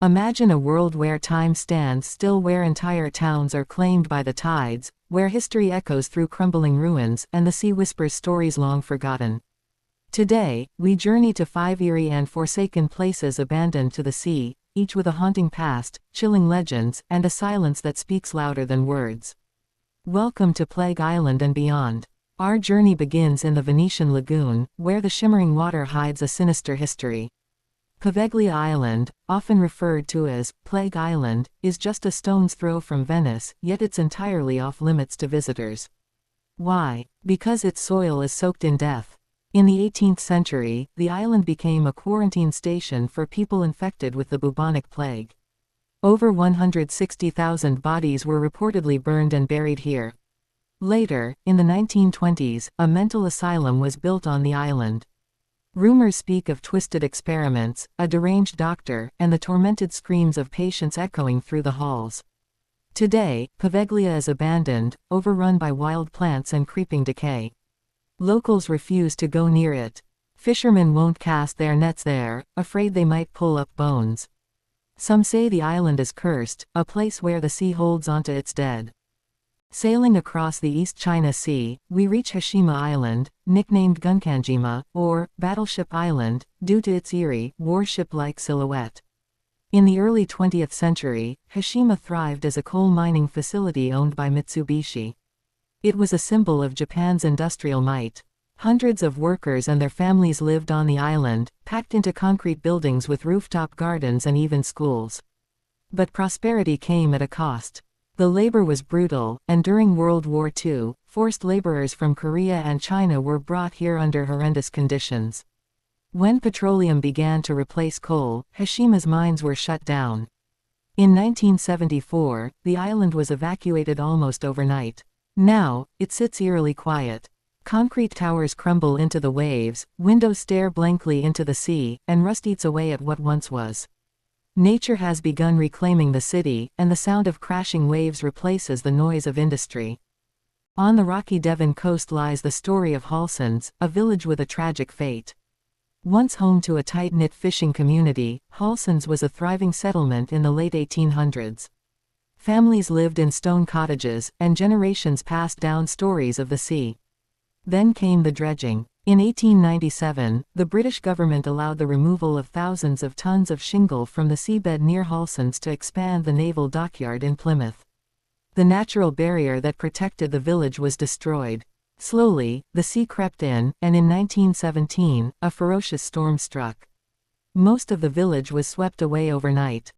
Imagine a world where time stands still, where entire towns are claimed by the tides, where history echoes through crumbling ruins, and the sea whispers stories long forgotten. Today, we journey to 5 eerie and forsaken places abandoned to the sea, each with a haunting past, chilling legends, and a silence that speaks louder than words. Welcome to Plague Island and beyond. Our journey begins in the Venetian Lagoon, where the shimmering water hides a sinister history. Poveglia Island, often referred to as Plague Island, is just a stone's throw from Venice, yet it's entirely off-limits to visitors. Why? Because its soil is soaked in death. In the 18th century, the island became a quarantine station for people infected with the bubonic plague. Over 160,000 bodies were reportedly burned and buried here. Later, in the 1920s, a mental asylum was built on the island. Rumors speak of twisted experiments, a deranged doctor, and the tormented screams of patients echoing through the halls. Today, Poveglia is abandoned, overrun by wild plants and creeping decay. Locals refuse to go near it. Fishermen won't cast their nets there, afraid they might pull up bones. Some say the island is cursed, a place where the sea holds onto its dead. Sailing across the East China Sea, we reach Hashima Island, nicknamed Gunkanjima, or Battleship Island, due to its eerie, warship-like silhouette. In the early 20th century, Hashima thrived as a coal mining facility owned by Mitsubishi. It was a symbol of Japan's industrial might. Hundreds of workers and their families lived on the island, packed into concrete buildings with rooftop gardens and even schools. But prosperity came at a cost. The labor was brutal, and during World War II, forced laborers from Korea and China were brought here under horrendous conditions. When petroleum began to replace coal, Hashima's mines were shut down. In 1974, the island was evacuated almost overnight. Now, it sits eerily quiet. Concrete towers crumble into the waves, windows stare blankly into the sea, and rust eats away at what once was. Nature has begun reclaiming the city, and the sound of crashing waves replaces the noise of industry. On the rocky Devon coast lies the story of Halsons, a village with a tragic fate. Once home to a tight-knit fishing community, Halsons was a thriving settlement in the late 1800s. Families lived in stone cottages, and generations passed down stories of the sea. Then came the dredging. In 1897, the British government allowed the removal of thousands of tons of shingle from the seabed near Halsons to expand the naval dockyard in Plymouth. The natural barrier that protected the village was destroyed. Slowly, the sea crept in, and in 1917, a ferocious storm struck. Most of the village was swept away overnight.